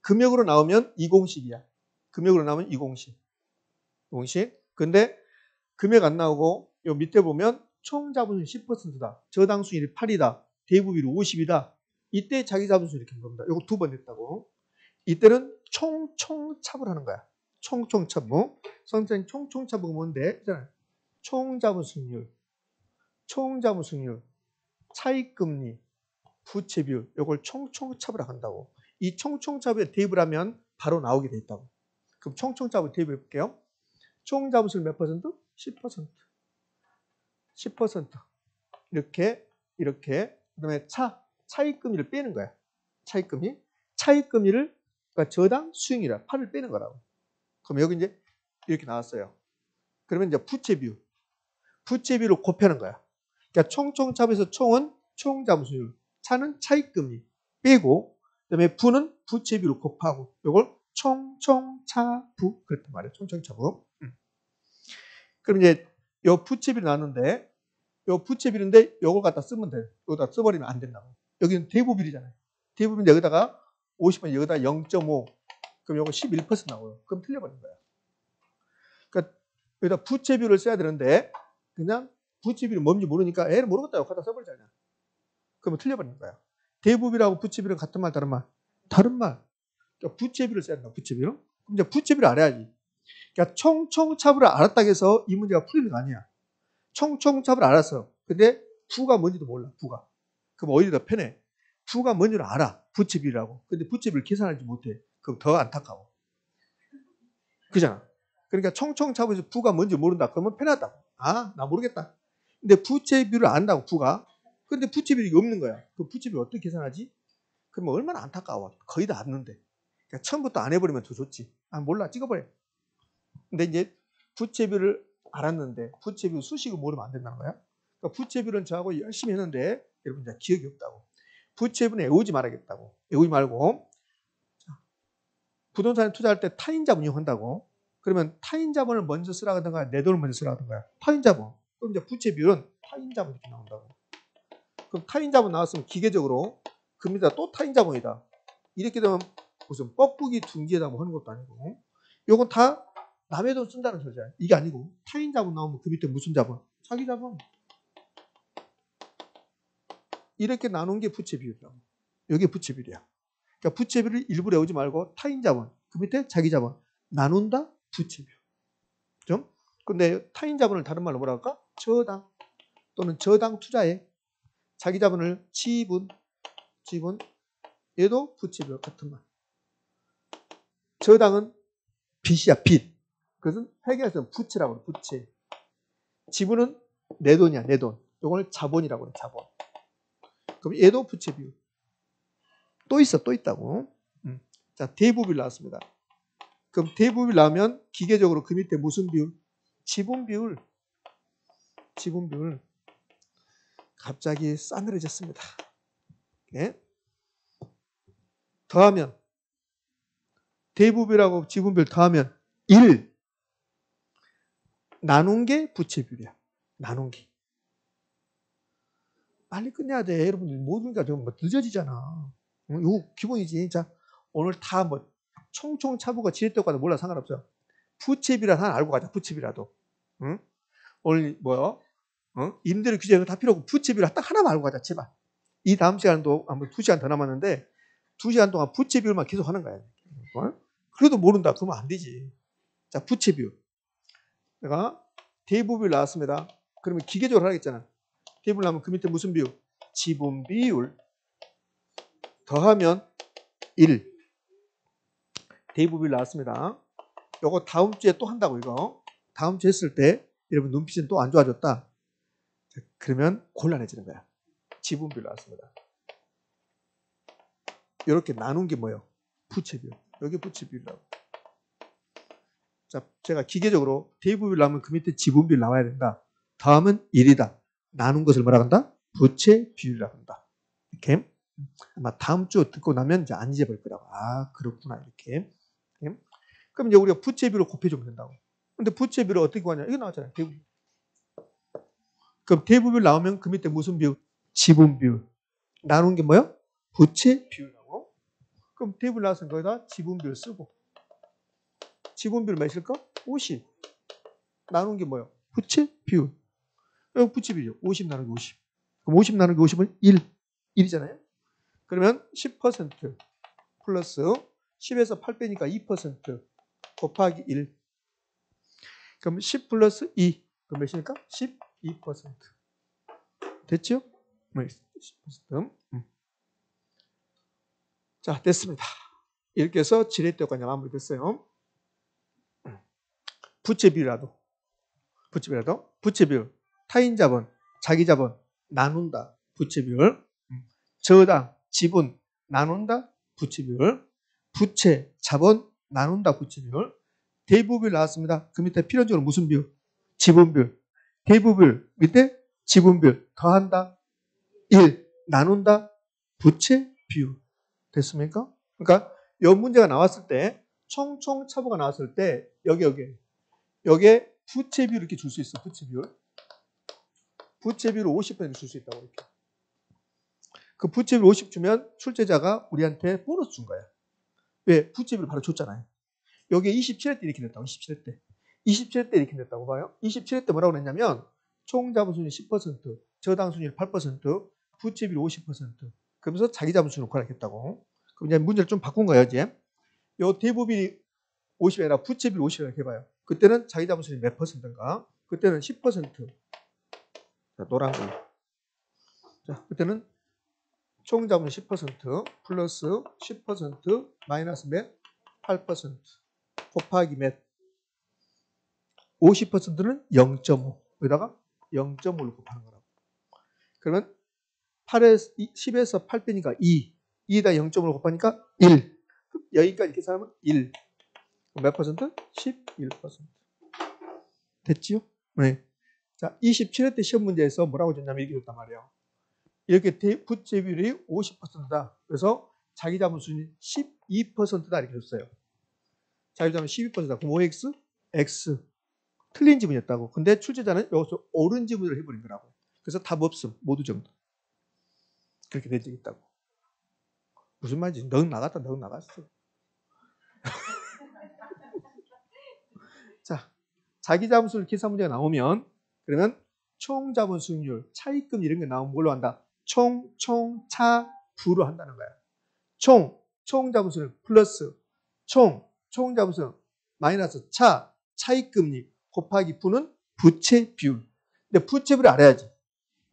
금액으로 나오면 2공식이야. 금액으로 나오면 2공식. 근데 금액 안 나오고 요 밑에 보면 총 자본수익 10%다. 저당 수익이 8이다. 대부 비율이 50이다. 이때 자기 자본수익 이렇게 겁니다. 요거 두 번 했다고. 이때는 총차부를 하는 거야. 총차부. 선생님 총차부가 뭔데? 총자본수익률, 차익금리, 부채 비율, 이걸 총차부라고 한다고. 이 총차부에 대입을 하면 바로 나오게 돼 있다고. 그럼 총차부 대입해 볼게요. 총자본수익 몇 퍼센트? 10%. 10%. 이렇게. 그다음에 차익금리를 빼는 거야. 차익금리를 그러니까 저당 수익이라 8을 빼는 거라고. 그럼 여기 이제 이렇게 나왔어요. 그러면 이제 부채 비율을 곱하는 거야. 그러니까 총차부에서 총은 총자본수익, 차는 차익금리 빼고 그다음에 부는 부채 비율을 곱하고 이걸 총차부 그랬단 말이에요. 총차부. 그럼 이제 요 부채 비율 나왔는데 요 부채 비율인데 요걸 갖다 쓰면 돼요. 여기다 써버리면 안 된다고. 여기는 대부 비율이잖아요. 대부 비율인데 여기다가 50원 여기다 0.5 그럼 요거 11% 나와요. 그럼 틀려버린 거야. 그러니까 여기다 부채 비율을 써야 되는데 그냥 부채 비율이 뭔지 모르니까 애를 모르겠다. 갖다 써버리잖아요. 그러면 틀려버리는 거야. 대부 비율하고 부채 비율은 같은 말 다른 말? 다른 말. 그러니까 부채 비율을 써야 된다. 부채 비율. 그럼 이제 부채 비율을 알아야지. 그러니까 총차부를 알았다고 해서 이 문제가 풀리는 거 아니야. 총차부를 알았어. 근데 부가 뭔지도 몰라. 부가. 그럼 오히려 더 편해. 부가 뭔지를 알아. 부채 비율이라고. 근데 부채 비율을 계산하지 못해. 그럼 더 안타까워. 그잖아. 그러니까 총차부에서 부가 뭔지 모른다. 그러면 편하다고. 아, 나 모르겠다. 근데 부채 비율을 안다고 부가. 그런데 부채비율이 없는 거야. 그 부채비율 어떻게 계산하지? 그러면 얼마나 안타까워. 거의 다 왔는데. 그러니까 처음부터 안 해버리면 더 좋지. 아, 몰라. 찍어버려. 근데 이제 부채비율을 알았는데 부채비율 수식을 모르면 안 된다는 거야. 그러니까 부채비율은 저하고 열심히 했는데 여러분 이제 기억이 없다고. 부채비율은 외우지 말아야겠다고. 외우지 말고 부동산에 투자할 때 타인자본 이용한다고. 그러면 타인자본을 먼저 쓰라든가 내 돈을 먼저 쓰라든가. 타인자본. 그럼 이제 부채비율은 타인자본 이렇게 나온다고. 그럼 타인자본 나왔으면 기계적으로 금리다 또 타인자본이다. 이렇게 되면 무슨 뻐꾸기 둥기에다 뭐 하는 것도 아니고. 요건 다 남의 돈 쓴다는 소리야. 이게 아니고 타인자본 나오면 그 밑에 무슨 자본? 자기 자본. 이렇게 나눈 게 부채비율이라고. 이게 부채비율이야. 그러니까 부채비율을 일부 외우지 말고 타인자본, 그 밑에 자기자본 나눈다 부채비율. 그죠? 근데 타인자본을 다른 말로 뭐라 할까? 저당 또는 저당 투자에 자기자본을 지분 얘도 부채비율 같은 말. 저당은 빚이야 빚. 그것은 회계에서는 부채라고 그래 부채. 지분은 내 돈이야 내 돈. 이걸 자본이라고 그래 자본. 그럼 얘도 부채비율. 또 있어 또 있다고. 자 대부비율 나왔습니다. 그럼 대부비율 나오면 기계적으로 그 밑에 무슨 비율? 지분비율. 지분비율. 갑자기 싸늘해졌습니다. 네? 더하면 대부비율하고 지분비율 더하면 1 나눈 게 부채비율이야. 나눈 게. 빨리 끝내야 돼. 여러분들 모르니까 좀 늦어지잖아. 이거 기본이지. 자 오늘 다 뭐 총총 차부가 지렛대고도 몰라 상관없어요. 부채비율 하나 알고 가자. 부채비율라도. 응? 오늘 뭐요? 임대료 규제는 다 필요 없고 부채비율 딱 하나만 알고 가자. 제발. 이 다음 시간도 한번 2시간 더 남았는데 2시간 동안 부채비율만 계속 하는 거야. 그래도 모른다. 그러면 안 되지. 자 부채비율. 내가 대부비율 나왔습니다. 그러면 기계적으로 하겠잖아. 대부비율 나오면 그 밑에 무슨 비율? 지분비율 더하면 1. 대부비율 나왔습니다. 요거 다음 주에 또 한다고 이거. 다음 주에 했을 때 여러분 눈빛은 또 안 좋아졌다. 그러면 곤란해지는 거야. 지분비율 나왔습니다. 이렇게 나눈 게 뭐예요? 부채비율. 여기 부채비율이라고. 자, 제가 기계적으로 대부비율 나오면 그 밑에 지분비율 나와야 된다. 다음은 1이다. 나눈 것을 뭐라 한다? 부채비율이라고 한다. 이렇게. 아마 다음 주 듣고 나면 이제 안 잊어버릴 거라고. 아, 그렇구나. 이렇게. 그럼 이제 우리가 부채비율을 곱해주면 된다고. 근데 부채비율을 어떻게 구하냐? 이거 나왔잖아요. 대부비율. 그럼 대부비율 나오면 그 밑에 무슨 비율? 지분비율. 나눈 게 뭐야? 부채비율이라고. 그럼 대부비율 나왔으면 거기다 지분비율 쓰고. 지분비율 몇일까? 50. 나눈 게 뭐야? 부채비율. 여기 부채비율. 50 나누기 50. 그럼 50 나누기 50은 1. 1이잖아요. 그러면 10% 플러스 10에서 8 빼니까 2% 곱하기 1. 그럼 10 플러스 2. 그럼 몇입니까? 12%. 됐죠? 10%. 자, 됐습니다. 이렇게 해서 지렛대가 마무리됐어요. 부채비율, 타인자본, 자기자본, 나눈다, 부채비율, 저당, 지분, 나눈다, 부채비율, 부채, 자본, 나눈다, 부채비율, 대부비율 나왔습니다. 그 밑에 필연적으로 무슨 비율? 지분비율. 대부비율 밑에 지분비율 더한다, 1, 나눈다, 부채비율. 됐습니까? 그러니까 이 문제가 나왔을 때 총총차부가 나왔을 때 여기에 부채비율 이렇게 줄 수 있어. 부채비율 50% 줄 수 있다고 이렇게. 그 부채비율 50 주면 출제자가 우리한테 보너스 준 거야. 왜? 부채비율 바로 줬잖아요. 여기에 27회 때 이렇게 냈다고. 27회 때. 27회 때 이렇게 냈다고 봐요. 27회 때 뭐라고 냈냐면 총자본순위 10%, 저당순위 8%, 부채비율 50%. 그러면서 자기자본순위 구하겠다고. 그럼 이제 문제를 좀 바꾼 거예요, 이제. 요 대부비율이 50이 아니라 부채비율 50이라고 해봐요. 그때는 자기자본순위 몇 %인가? 그때는 10%. 자, 노란 거. 자, 그때는 총자본 10% 플러스 10% 마이너스 몇? 8% 곱하기 몇? 50%는 0.5. 여기다가 0.5를 곱하는 거라고. 그러면 10에서 8 빼니까 2. 2에다 0.5를 곱하니까 1. 여기까지 계산하면 1. 몇 퍼센트? 11%. 됐지요? 네. 자, 27회 때 시험 문제에서 뭐라고 줬냐면 이렇게 줬단 말이에요. 이렇게 부채 비율이 50%다. 그래서 자기 자본 수준이 12%다 이렇게 줬어요. 자기 자본 12%다. 그럼 OX? X. 틀린 지문이었다고. 근데 출제자는 여기서 옳은 지문을 해버린 거라고. 그래서 답 없음. 모두 정답. 그렇게 된 적이 있다고. 무슨 말인지 넌 나갔다 넌 나갔어. 자, 자기 자본 수율 계산 문제가 나오면 그러면 총 자본 수익률, 차입금 이런 게 나오면 뭘로 한다? 차, 부로 한다는 거야. 총 자본 수익률 플러스 총 자본 수익률 마이너스 차입금리 곱하기 부는 부채 비율. 근데 부채 비율을 알아야지.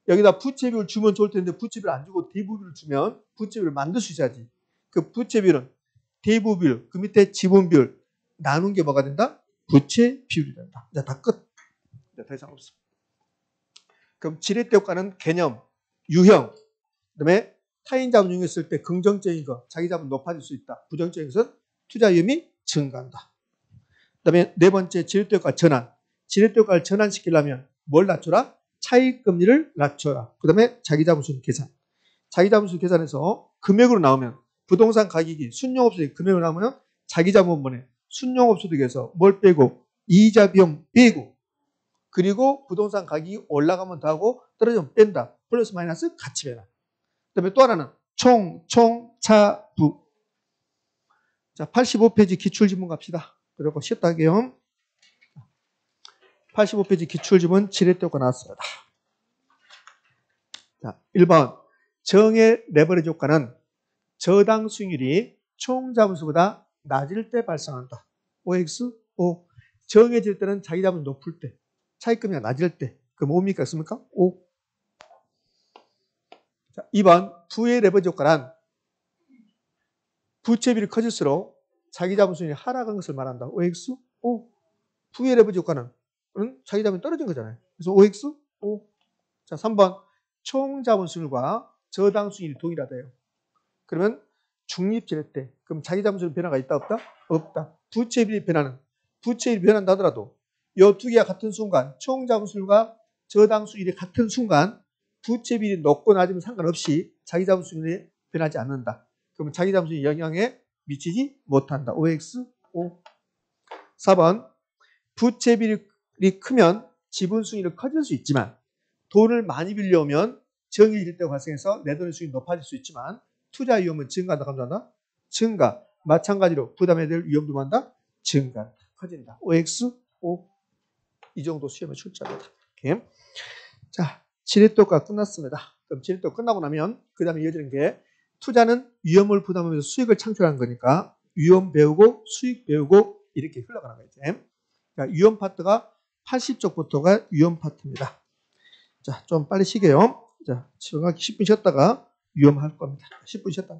여기다 부채 비율 주면 좋을 텐데 부채 비율 안 주고 대부 비율 주면 부채 비율을 만들 수 있어야지. 그 부채 비율은 대부 비율, 그 밑에 지분 비율 나눈 게 뭐가 된다? 부채 비율이 된다. 이제 다 끝. 이제 더 이상 없어. 그럼 지렛대 효과는 개념, 유형, 그다음에 타인 자본 이용했을 때 긍정적인 거, 자기 자본 높아질 수 있다. 부정적인 것은 투자 위험이 증가한다. 그다음에 네 번째 지렛대 효과 전환. 지렛대 효과를 전환시키려면 뭘 낮춰라? 차익금리를 낮춰라. 그다음에 자기 자본 수익 계산. 자기 자본 수익 계산에서 금액으로 나오면 부동산 가격이 순용업소득 금액으로 나오면 자기 자본분에 순용업소득에서 뭘 빼고 이자 비용 빼고 그리고 부동산 가격이 올라가면 더하고 떨어지면 뺀다. 플러스 마이너스 같이 빼라. 그다음에 또 하나는 차부. 자, 85페이지 기출지문 갑시다. 그리고 쉽다 할게요. 85페이지 기출지문 지렛대 효과 나왔습니다. 자, 1번 정의 레버리지 효과는 저당 수익률이 총 자본수보다 낮을 때 발생한다. OX? O. 정해질 때는 자기 자본이 높을 때, 차익금리가 낮을 때. 그럼 뭡니까? 씁니까? O. 자, 2번 부의 레버리지 효과란 부채비율이 커질수록 자기 자본 수익률이 하락한 것을 말한다. OX? O. 부의 레버리지 효과는 자기 자본이 떨어진 거잖아요. 그래서 OX? O. 자, 3번 총 자본 수익률과 저당 수익률이 동일하대요. 그러면 중립지렛대. 그럼 자기 자본 수익률 변화가 있다 없다? 없다. 부채비율이 변한다 하더라도 이 두 개가 같은 순간 총 자본 수익률과 저당 수익률이 같은 순간 부채비율이 높고 낮으면 상관없이 자기 자본 수익률이 변하지 않는다. 그러면 자기 자본 수익률 영향에 미치지 못한다. OX? O. 4번 부채비율이 크면 지분 수익률이 커질 수 있지만 돈을 많이 빌려오면 정해질 때 발생해서 내 돈의 수익이 높아질 수 있지만 투자 위험은 증가한다. 감사한다. 증가. 마찬가지로 부담해야 될 위험도 많다. 증가. 커진다. OX? O. 이 정도 시험에 출제합니다. 이렇게. 자, 지렛대효과 끝났습니다. 그럼 지렛대효과 끝나고 나면 그 다음에 이어지는 게 투자는 위험을 부담하면서 수익을 창출하는 거니까 위험 배우고 수익 배우고 이렇게 흘러가는 거죠. 자, 위험 파트가 80쪽부터가 위험 파트입니다. 자, 좀 빨리 쉬게요. 자, 정확히 10분 쉬었다가 위험할 겁니다. 10분 쉬었다.